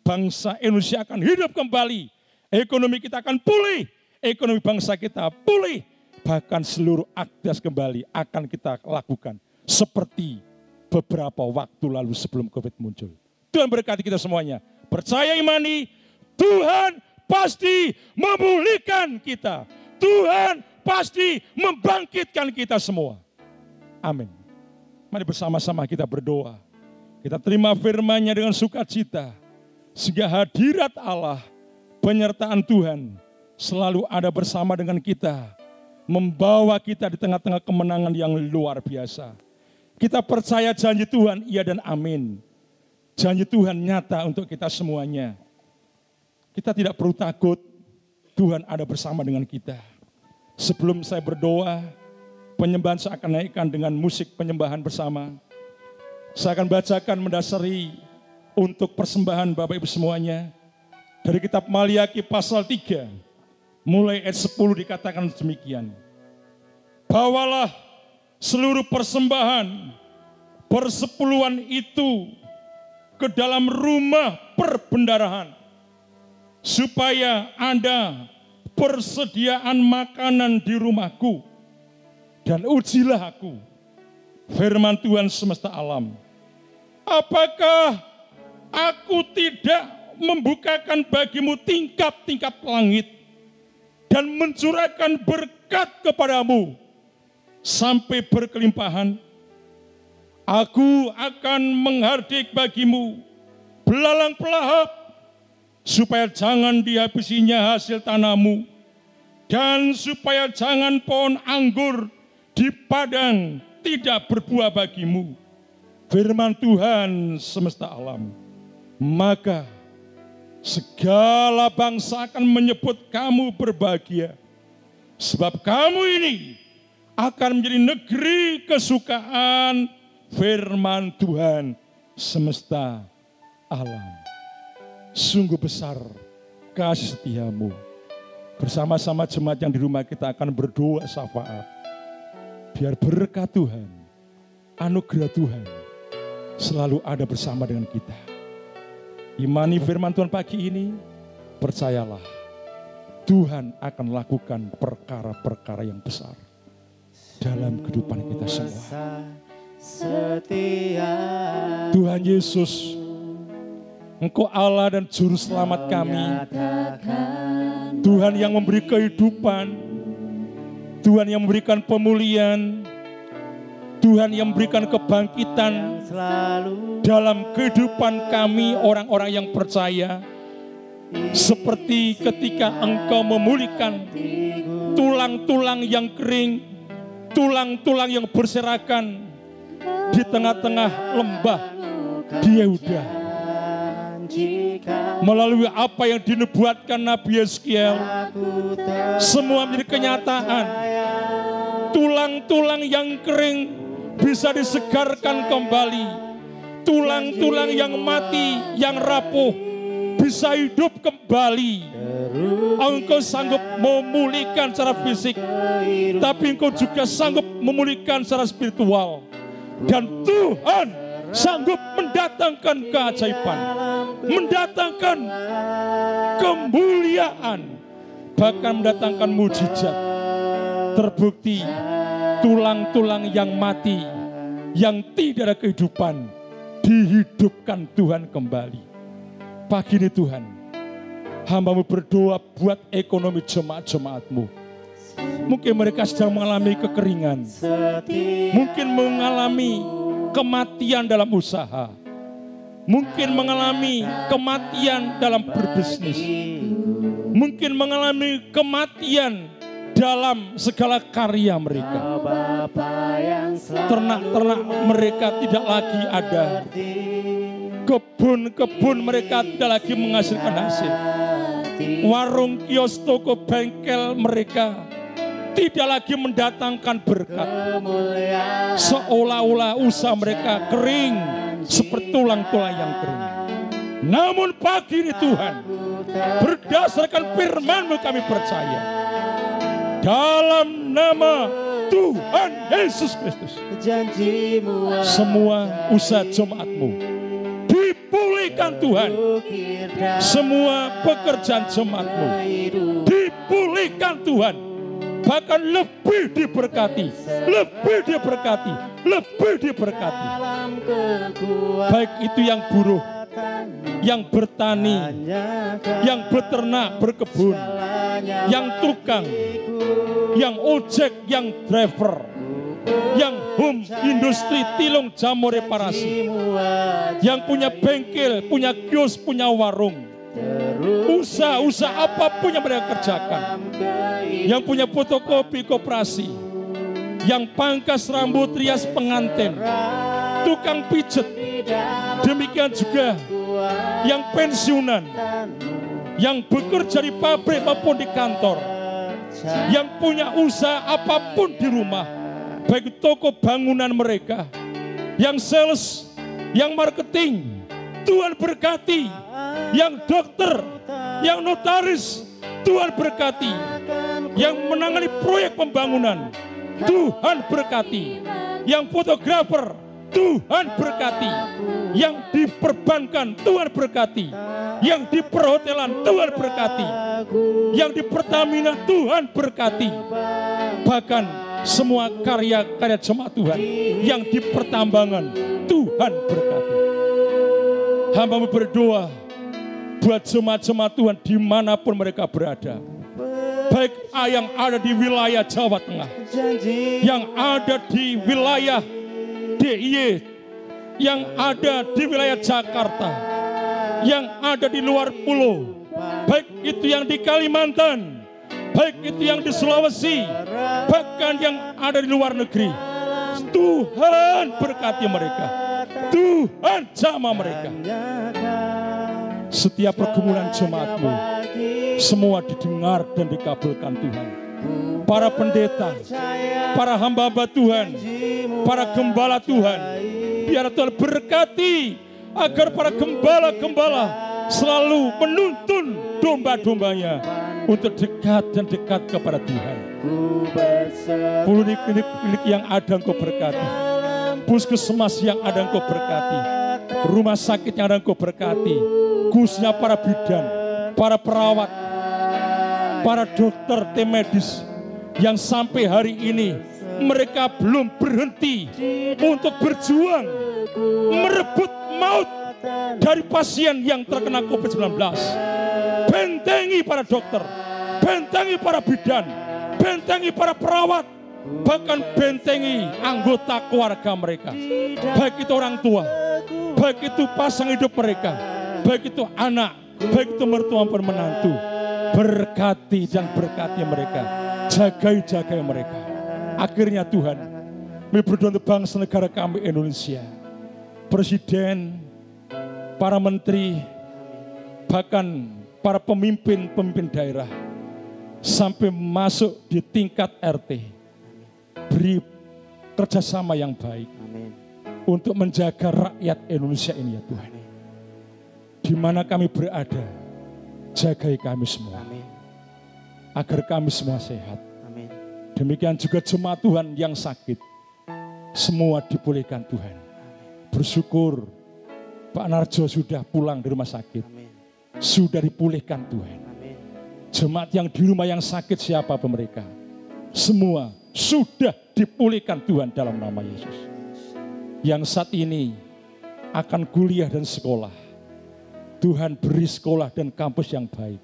bangsa Indonesia akan hidup kembali. Ekonomi kita akan pulih, ekonomi bangsa kita pulih. Bahkan seluruh aktivitas kembali akan kita lakukan seperti beberapa waktu lalu sebelum COVID muncul. Tuhan berkati kita semuanya. Percaya imani, Tuhan pasti memulihkan kita. Tuhan pasti membangkitkan kita semua. Amin. Mari bersama-sama kita berdoa. Kita terima firman-Nya dengan sukacita. Sehingga hadirat Allah, penyertaan Tuhan selalu ada bersama dengan kita. Membawa kita di tengah-tengah kemenangan yang luar biasa. Kita percaya janji Tuhan, iya dan amin. Janji Tuhan nyata untuk kita semuanya. Kita tidak perlu takut, Tuhan ada bersama dengan kita. Sebelum saya berdoa, penyembahan saya akan naikkan dengan musik penyembahan bersama. Saya akan bacakan mendasari untuk persembahan Bapak Ibu semuanya. Dari kitab Maliaki pasal 3, mulai ayat 10 dikatakan demikian. Bawalah seluruh persembahan persepuluhan itu ke dalam rumah perbendarahan, supaya ada persediaan makanan di rumahku, dan ujilah aku, firman Tuhan semesta alam. Apakah aku tidak membukakan bagimu tingkap-tingkap langit dan mencurahkan berkat kepadamu sampai berkelimpahan? Aku akan menghardik bagimu belalang pelahap, supaya jangan dihabisinya hasil tanahmu, dan supaya jangan pohon anggur di padang tidak berbuah bagimu, firman Tuhan semesta alam, maka segala bangsa akan menyebut kamu berbahagia, sebab kamu ini akan menjadi negeri kesukaan firman Tuhan semesta alam. Sungguh besar kasih setiamu. Bersama-sama jemaat yang di rumah kita akan berdoa syafaat. Biar berkat Tuhan, anugerah Tuhan selalu ada bersama dengan kita. Imani firman Tuhan pagi ini, percayalah Tuhan akan lakukan perkara-perkara yang besar dalam kehidupan kita semua. Tuhan Yesus, Engkau Allah dan Juru Selamat kami. Tuhan yang memberi kehidupan, Tuhan yang memberikan pemulihan, Tuhan yang memberikan kebangkitan dalam kehidupan kami orang-orang yang percaya. Seperti ketika Engkau memulihkan tulang-tulang yang kering, tulang-tulang yang berserakan di tengah-tengah lembah di Yehuda. Melalui apa yang dinubuatkan Nabi Yeskiel, semua menjadi kenyataan. Tulang-tulang yang kering bisa disegarkan kembali. Tulang-tulang yang mati, yang rapuh, bisa hidup kembali. Engkau sanggup memulihkan secara fisik, tapi Engkau juga sanggup memulihkan secara spiritual. Dan Tuhan sanggup mendatangkan keajaiban, mendatangkan kemuliaan, bahkan mendatangkan mujizat. Terbukti tulang-tulang yang mati, yang tidak ada kehidupan, dihidupkan Tuhan kembali. Pagi ini Tuhan, hamba-Mu berdoa buat ekonomi jemaat-jemaat-Mu. Mungkin mereka sedang mengalami kekeringan, mungkin mengalami kematian dalam usaha, mungkin mengalami kematian dalam berbisnis, mungkin mengalami kematian dalam segala karya mereka. Ternak-ternak mereka tidak lagi ada, kebun-kebun mereka tidak lagi menghasilkan hasil, warung, kios, toko, bengkel mereka tidak lagi mendatangkan berkat. Seolah-olah usaha mereka kering seperti tulang-tulang yang kering. Namun pagi ini Tuhan, berdasarkan firman-Mu kami percaya, dalam nama Tuhan Yesus Kristus, semua usaha jemaat-Mu dipulihkan Tuhan. Semua pekerjaan jemaat-Mu dipulihkan Tuhan. Bahkan lebih diberkati, lebih diberkati, lebih diberkati. Baik itu yang buruh, yang bertani, yang beternak, berkebun, yang tukang, yang ojek, yang driver, yang home industri, tilung, jamu, reparasi, yang punya bengkel, punya kios, punya warung, usaha apapun yang mereka kerjakan, yang punya fotokopi koperasi, yang pangkas rambut, rias pengantin, tukang pijet, demikian juga yang pensiunan, yang bekerja di pabrik maupun di kantor, yang punya usaha apapun di rumah, baik toko bangunan mereka, yang sales, yang marketing, Tuhan berkati, yang dokter, yang notaris, Tuhan berkati, yang menangani proyek pembangunan, Tuhan berkati, yang fotografer, Tuhan berkati, yang di perbankan, Tuhan berkati, yang di perhotelan, Tuhan berkati, yang di Pertamina, Tuhan berkati, bahkan semua karya-karya jemaat Tuhan yang di pertambangan, Tuhan berkati. Hamba-Mu berdoa buat jemaat-jemaat Tuhan dimanapun mereka berada, baik yang ada di wilayah Jawa Tengah, yang ada di wilayah DIY, yang ada di wilayah Jakarta, yang ada di luar pulau, baik itu yang di Kalimantan, baik itu yang di Sulawesi, baik bahkan yang ada di luar negeri. Tuhan berkati mereka. Tuhan jamah mereka. Setiap pergumulan jemaat-Mu semua didengar dan dikabulkan Tuhan. Para pendeta, para hamba-hamba Tuhan, para gembala Tuhan, biar Tuhan berkati agar para gembala-gembala selalu menuntun domba-dombanya untuk dekat dan dekat kepada Tuhan. Klinik-klinik yang ada Engkau berkati, puskesmas yang ada Engkau berkati, rumah sakit yang ada Engkau berkati, khususnya para bidan, para perawat, para dokter tim medis yang sampai hari ini mereka belum berhenti untuk berjuang merebut maut dari pasien yang terkena COVID-19. Bentengi para dokter, bentengi para bidan, bentengi para perawat, bahkan bentengi anggota keluarga mereka, baik itu orang tua, baik itu pasang hidup mereka, baik itu anak, baik itu mertua maupun menantu. Berkati dan berkati mereka, jagai mereka. Akhirnya Tuhan, kami berdoa untuk bangsa negara kami Indonesia, presiden, para menteri, bahkan para pemimpin daerah, sampai masuk di tingkat RT, beri kerjasama yang baik. Amin. Untuk menjaga rakyat Indonesia ini ya Tuhan. Di mana kami berada, jagai kami semua. Amin. Agar kami semua sehat. Amin. Demikian juga jemaat Tuhan yang sakit, semua dipulihkan Tuhan. Bersyukur Pak Narjo sudah pulang dari rumah sakit. Amin. Sudah dipulihkan Tuhan. Amin. Jemaat yang di rumah yang sakit siapa mereka, semua sudah dipulihkan Tuhan dalam nama Yesus. Yang saat ini akan kuliah dan sekolah, Tuhan beri sekolah dan kampus yang baik.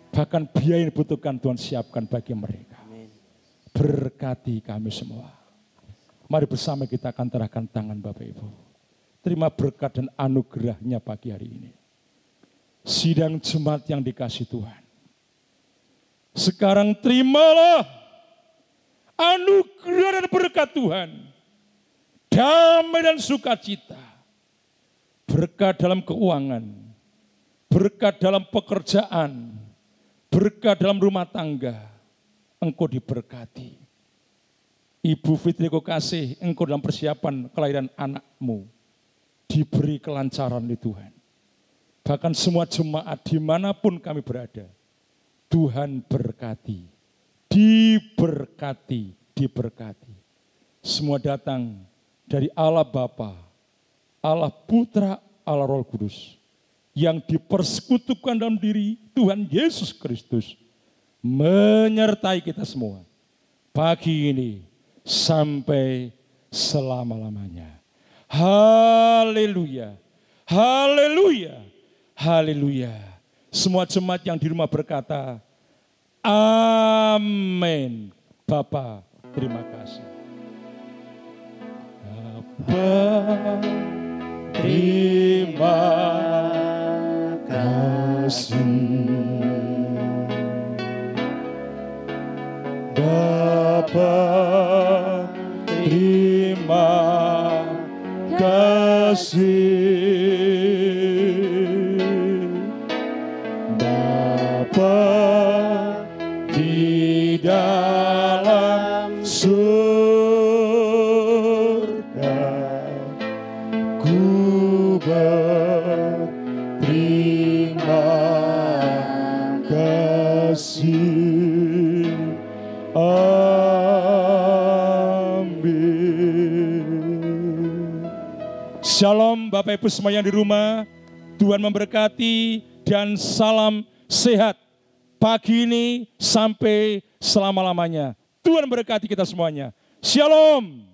Bahkan biaya yang dibutuhkan Tuhan siapkan bagi mereka. Amin. Berkati kami semua. Mari bersama kita akan terahkan tangan Bapak Ibu. Terima berkat dan anugerahnya pagi hari ini. Sidang jemaat yang dikasih Tuhan. Sekarang terimalah anugerah dan berkat Tuhan. Damai dan sukacita. Berkat dalam keuangan. Berkat dalam pekerjaan. Berkat dalam rumah tangga. Engkau diberkati. Ibu Fitri Kokasih, engkau dalam persiapan kelahiran anakmu. Diberi kelancaran oleh Tuhan. Bahkan semua jemaat dimanapun kami berada. Tuhan berkati. Diberkati. Diberkati. Semua datang dari Allah Bapa, Allah Putra, Allah Roh Kudus. Yang dipersekutukan dalam diri Tuhan Yesus Kristus. Menyertai kita semua. Pagi ini sampai selama-lamanya. Haleluya. Haleluya. Haleluya. Semua jemaat yang di rumah berkata, amin. Bapa, terima kasih. Bapa, terima kasih. Bapa, terima kasih. Bapa di dalam surga, ku berterima kasih. Amin. Shalom Bapak Ibu semua yang di rumah. Tuhan memberkati dan salam sehat pagi ini sampai selama-lamanya. Tuhan memberkati kita semuanya. Shalom.